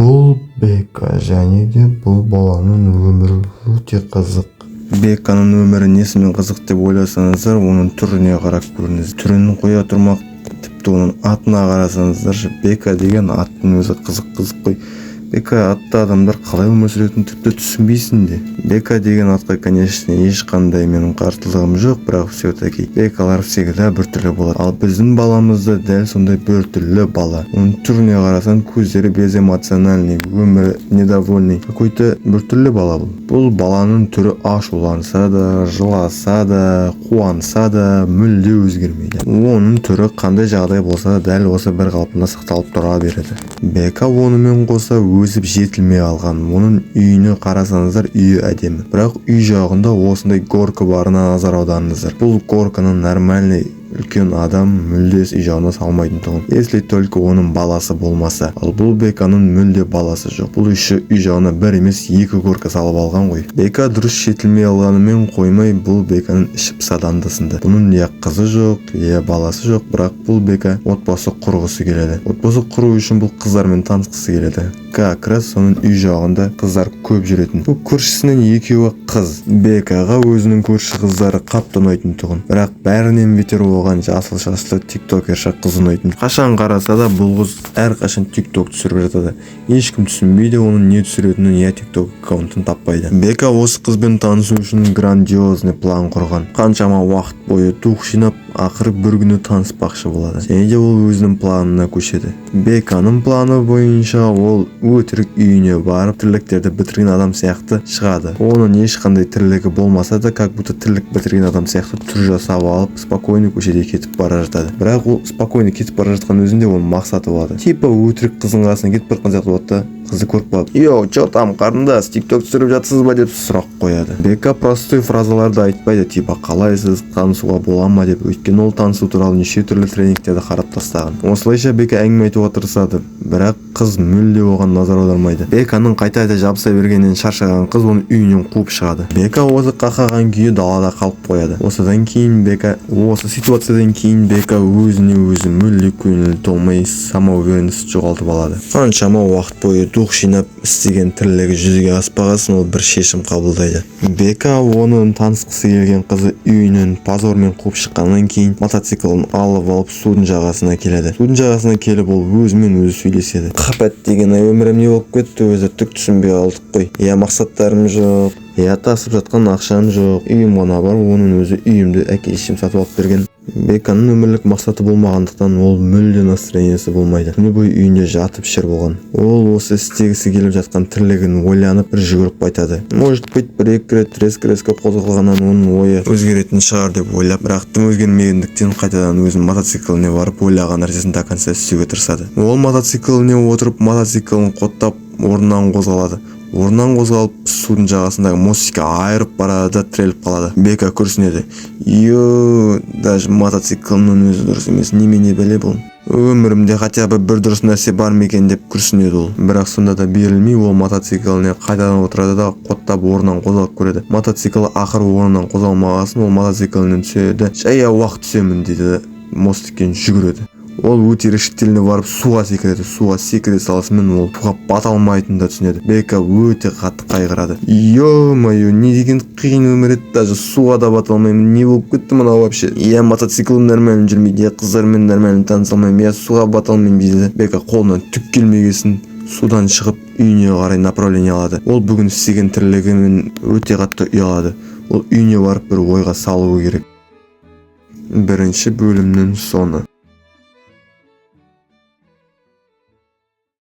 Бұл Бека және де бұл баланың өмірі өте қызық. Беканың өмірі несімен қызық деп ойласаңыздар, оның түріне қарап көріңіз. Түрін қоя тұрмақ, тіпті оның атына қарасаңыздар, Бека деген аттың өзі қызық қой. Бека атты адамдар қалай өмір сүретінін тіпті түсінбейсің де. Бека деген атқа, конечно, ешқандай менің қарсылығым жоқ, бірақ все-таки Бекалар всегда біртүрлі болады. Ал біздің баламыз да дәл сондай біртүрлі бала. Оның түріне қарасаң, көздері безэмоциональный, өмірі недовольный, какой-то біртүрлі бала бұл. Бұл баланың түрі ашуланса да, жыласа да, қуанса да мүлде өзгермейді. Оның түрі қандай жағдай болса да дәл осы бір қалпында сақталып тұра береді. Бека онымен қоса өсіп жетілмей алған. Оның үйіне қарасаңыздар, үйі әдемі. Бірақ үй жағында осындай горка барына назар аударыңыздар. Бұл горканың нормальный үлкен адам мүлдес үй жағына салмайтын тұғын, если только оның баласы болмаса. Ал бұл Беканың мүлде баласы жоқ. Бұл үші үй жағына бір емес екі горка салып алған ғой. Бека дұрыс жетілмей алғанымен қоймай, бұл Беканың іші пысаданды сынды. Бұның я қызы жоқ, я баласы жоқ, бірақ бұл Бека отбасы құрғысы келеді. Отбасы құру үшін бұл қыздармен танысқысы келеді. Как раз соның үй жағында қыздар көп жүретін. Бұл көршісінің екеуі қыз. Бекаға өзінің көрші қыздары қатты ұнайтын тұғын. Бірақ бәрінен бетер оған жасыл шашлы тиктокерша қыз ұнайтын. Қашан қараса да бұл қыз әрқашан тикток түсіріп жатады. Ешкім түсінбейді оның не түсіретінін, я тикток аккаунтын таппайды. Бека осы қызбен танысу үшін грандиозный план құрған. Қаншама уақыт бойы тух жинап, ақыры бір күні таныспақшы болады. Және де ол өзінің планына көшеді. Беканың планы бойынша ол өтірік үйіне барып тірліктерді бітірген адам сияқты шығады. Оның ешқандай тірлігі болмаса да, как будто тірлік бітірген адам сияқты түр жасап алып, спокойно көшеде кетіп бара жатады. Бірақ ол спокойно кетіп бара жатқан өзінде оның мақсаты болады. Типа өтірік қыздың қасына кетіп бара жатқан сияқты болады да, қызды көріп қалып, "Йоу, чё там, қарындас, тикток түсіріп жатсыз ба?" деп сұрақ қояды. Бека простой фразаларды айтпайды, типа "қалайсыз, танысуға бола ма?" деп. Өйткені ол танысу туралы неше түрлі тренингтерді қарап тастаған. Осылайша Бека әңгіме айтуға тырысады, бірақ қыз мүлде оған назар аудармайды. Беканың қайта жабыса бергеннен шаршаған қыз оны үйінен қуып шығады. Бека осы қақаған күйі далада қалып қояды. Осы ситуациядан кейін Бека өзіне өзі мүлде көңілі толмай, самоуверенность жоғалтып алады. Қаншама уақыт бойы дух жинап істеген тірлігі жүзеге аспағасын ол бір шешім қабылдайды. Бека оның танысқысы келген қызы үйінен позормен қуып шыққаннан кейін мотоциклін алып судың жағасына келеді. Судың жағасына келіп ол өзімен өзі сөйлеседі. "Қапат деген өмірім не болып кетті, өзі түк түсінбей қалдық қой. Я мақсаттарым жоқ, я тасып жатқан ақшам жоқ, үйім ғана бар, оның өзі үйімді әке-шешем сатып алып берген." Беканың өмірлік мақсаты болмағандықтан ол мүлде настроениесі болмайды. Күні бойы үйінде жатып шер болған. Ол осы істегісі келіп жатқан тірлігін ойланып бір жүгіріп қайтады. Может быть, бір-екі рет резко қозғалғаннан оның ойы өзгеретін шығар деп ойлап, бірақ тым өзгермегендіктен қайтадан өзінің мотоцикліне барып ойлаған нәрсесін до конца істеуге тырысады. Ол мотоцикліне отырып, мотоциклін қоттап орнынан қозғалады. Орнынан қозғалып, судың жағасындағы мостикке айырып барады да тіреліп қалады. Бека күрсінеді. Даже мотоциклымның өзі дұрыс емес, немене бәле бұл? Өмірімде хотя бы бір дұрыс нәрсе бар ма екен деп күрсінеді ол. Бірақ сонда да берілмей, ол мотоцикліне қайтадан отырады да қоттап орнынан қозғалып көреді. Мотоцикл ақыры орнынан қозғалмағасын, ол мотоциклінен түседі. "Жай уақыт түсемін" дейді, мостиктен жүгіреді. Ол өте решительно барып суға секіреді. Суға секіре салысымен ол суға бата алмайтынын да түсінеді. Бека өте қатты қайғырады. "Ё-моё, не деген қиын өмір еді, даже суға да бата алмаймын. Не болып кетті мынау вообще? Я мотоциклім нормально жүрмейді, я қыздармен нормально таныса алмаймын, я суға бата алмаймын" дейді. Бека қолынан түк келмегесін судан шығып үйіне қарай направление алады. Ол бүгін істеген тірлігімен өте қатты ұялады. Ол үйіне барып бір ойға салуы керек. Бірінші бөлімнің соңы.